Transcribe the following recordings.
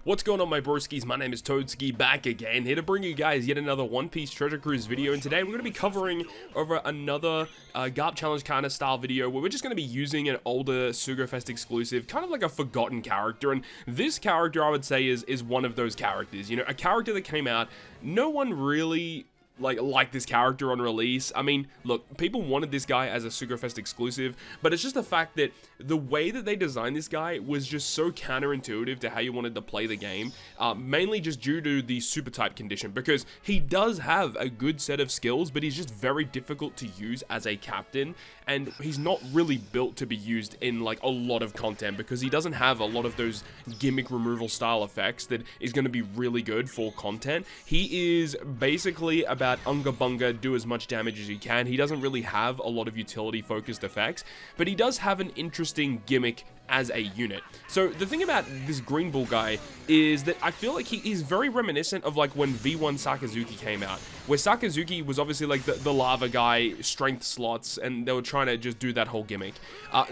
What's going on, my broskiis? My name is Toadski, back again, here to bring you guys yet another One Piece Treasure Cruise video, and today we're going to be covering over another GARP challenge kind of style video, where we're just going to be using an older Sugofest exclusive, kind of like a forgotten character, and this character, I would say, is one of those characters, you know, a character that came out, no one really like this character on release. I mean, look, people wanted this guy as a Sugofest exclusive, but it's just the fact that the way that they designed this guy was just so counterintuitive to how you wanted to play the game, mainly just due to the super type condition, because he does have a good set of skills, but he's just very difficult to use as a captain, and he's not really built to be used in like a lot of content, because he doesn't have a lot of those gimmick removal style effects that is going to be really good for content. He is basically about Unga Bunga, do as much damage as you can. He doesn't really have a lot of utility focused effects, but he does have an interesting gimmick as a unit. So the thing about this GREENBULL guy is that I feel like he is very reminiscent of like when V1 Sakazuki came out, where Sakazuki was obviously like the lava guy, strength slots, and they were trying to just do that whole gimmick.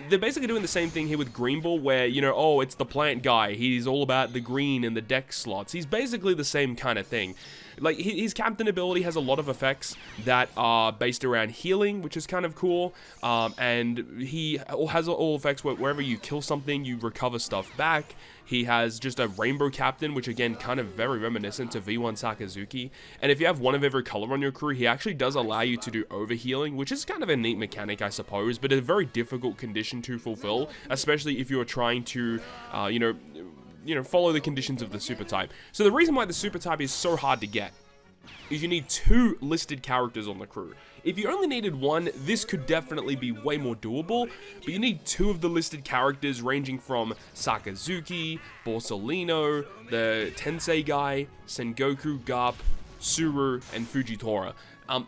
They're basically doing the same thing here with GREENBULL, where, you know, oh, it's the plant guy, he's all about the green and the deck slots. He's basically the same kind of thing. Like, his captain ability has a lot of effects that are based around healing, which is kind of cool, and he has all effects where wherever you kill something, you recover stuff back. He has just a rainbow captain, which again, kind of very reminiscent to V1 Sakazuki. And if you have one of every color on your crew, he actually does allow you to do overhealing, which is kind of a neat mechanic, I suppose, but a very difficult condition to fulfill, especially if you're trying to, you know, follow the conditions of the super type. So the reason why the super type is so hard to get is you need 2 listed characters on the crew. If you only needed 1, this could definitely be way more doable, but you need 2 of the listed characters, ranging from Sakazuki, Borsalino, the Tensei guy, Sengoku, Garp, Suru, and Fujitora.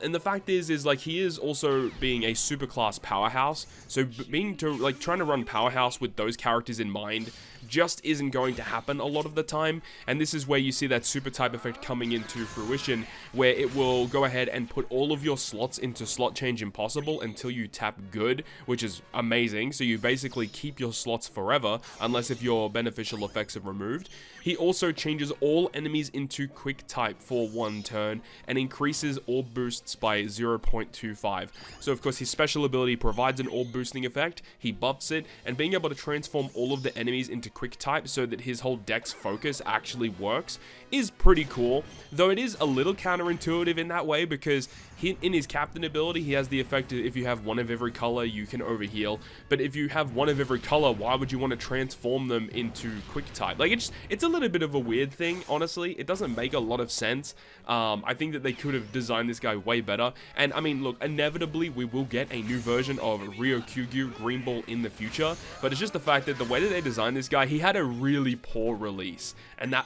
And the fact is like, he is also being a super class powerhouse, so trying to run powerhouse with those characters in mind just isn't going to happen a lot of the time, and this is where you see that super type effect coming into fruition, where it will go ahead and put all of your slots into slot change impossible until you tap good, which is amazing. So you basically keep your slots forever, unless if your beneficial effects are removed. He also changes all enemies into quick type for 1 turn, and increases orb boosts by 0.25. So of course his special ability provides an orb boosting effect, he buffs it, and being able to transform all of the enemies into quick type so that his whole dex focus actually works is pretty cool, though it is a little counterintuitive in that way, because in his captain ability, he has the effect if you have one of every color, you can overheal, but if you have one of every color, why would you want to transform them into quick type? Like, it's a little bit of a weird thing, honestly. It doesn't make a lot of sense. I think that they could have designed this guy way better, and I mean, look, inevitably we will get a new version of Ryokugyu GREENBULL in the future, but it's just the fact that the way that they designed this guy, he had a really poor release, and that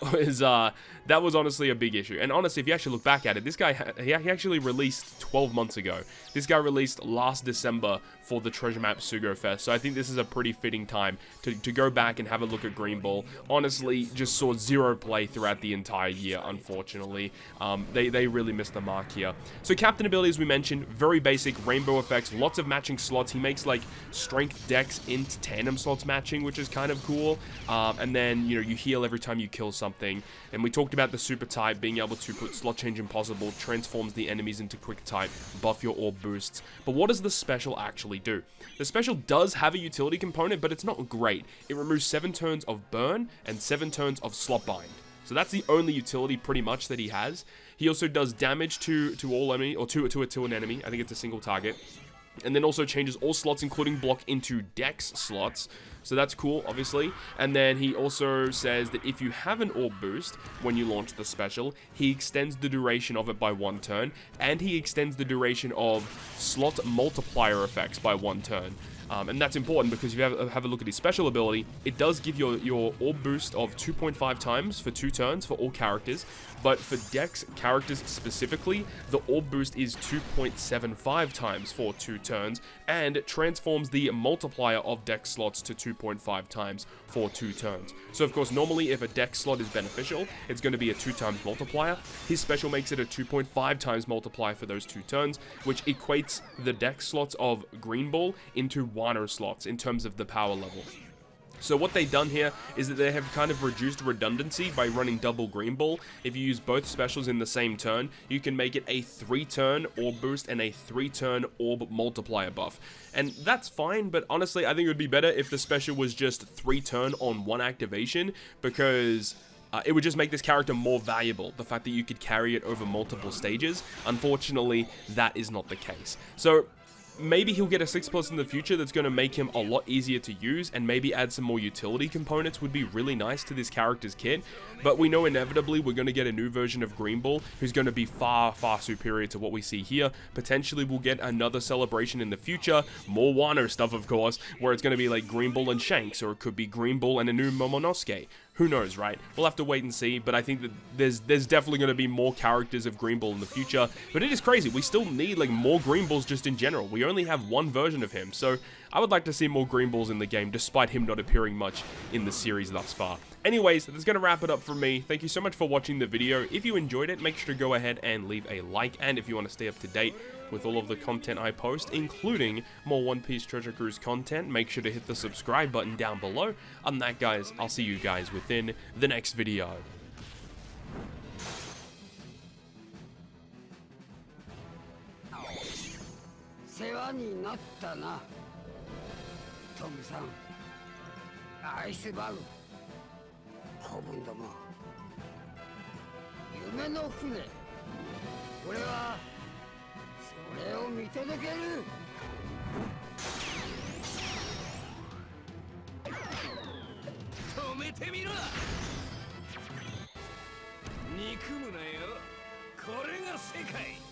was honestly a big issue. And honestly, if you actually look back at it, this guy, he actually released 12 months ago. This guy released last December for the Treasure Map Sugofest, so I think this is a pretty fitting time to go back and have a look at GREENBULL. Honestly, just saw 0 play throughout the entire year, unfortunately. They really missed the mark here. So captain ability, as we mentioned, very basic, rainbow effects, lots of matching slots. He makes like strength, dex, int, tandem slots matching, which is kind of cool. And then, you know, you heal every time you kill something. And we talked about the super type, being able to put slot change impossible, transforms the enemies into quick type, buff your orb boosts. But what does the special actually do? The special does have a utility component, but it's not great. It removes 7 turns of burn and 7 turns of slot bind. So that's the only utility pretty much that he has. He also does damage to all enemy, or to an enemy. I think it's a single target. And then also changes all slots, including block, into dex slots. So that's cool, obviously. And then he also says that if you have an orb boost when you launch the special, he extends the duration of it by 1 turn, and he extends the duration of slot multiplier effects by 1 turn. And that's important because if you have a look at his special ability, it does give your orb boost of 2.5 times for 2 turns for all characters, but for Dex characters specifically, the orb boost is 2.75 times for 2 turns, and transforms the multiplier of Dex slots to 2.5 times for 2 turns. So of course, normally if a Dex slot is beneficial, it's going to be a 2 times multiplier. His special makes it a 2.5 times multiplier for those 2 turns, which equates the Dex slots of GREENBULL into Wano slots in terms of the power level. So what they've done here is that they have kind of reduced redundancy by running double green ball. If you use both specials in the same turn, you can make it a 3-turn orb boost and a 3-turn orb multiplier buff. And that's fine, but honestly, I think it would be better if the special was just 3-turn on one activation, because it would just make this character more valuable, the fact that you could carry it over multiple stages. Unfortunately, that is not the case. So maybe he'll get a 6+ in the future that's going to make him a lot easier to use, and maybe add some more utility components would be really nice to this character's kit. But we know inevitably we're going to get a new version of GREENBULL who's going to be far, far superior to what we see here. Potentially we'll get another celebration in the future, more Wano stuff of course, where it's going to be like GREENBULL and Shanks, or it could be GREENBULL and a new Momonosuke. Who knows, right? We'll have to wait and see, but I think that there's definitely going to be more characters of GREENBULL in the future. But it is crazy. We still need like more GREENBULLs just in general. We only have one version of him, so I would like to see more GREENBULLs in the game, despite him not appearing much in the series thus far. Anyways, that's going to wrap it up from me. Thank you so much for watching the video. If you enjoyed it, make sure to go ahead and leave a like, and if you want to stay up to date with all of the content I post, including more One Piece Treasure Cruise content, make sure to hit the subscribe button down below. Other than that, guys, I'll see you guys within the next video. 世話になったなトムさんアイスバグ子分ども夢の船俺はそれを見届ける止めてみろ憎むなよこれが世界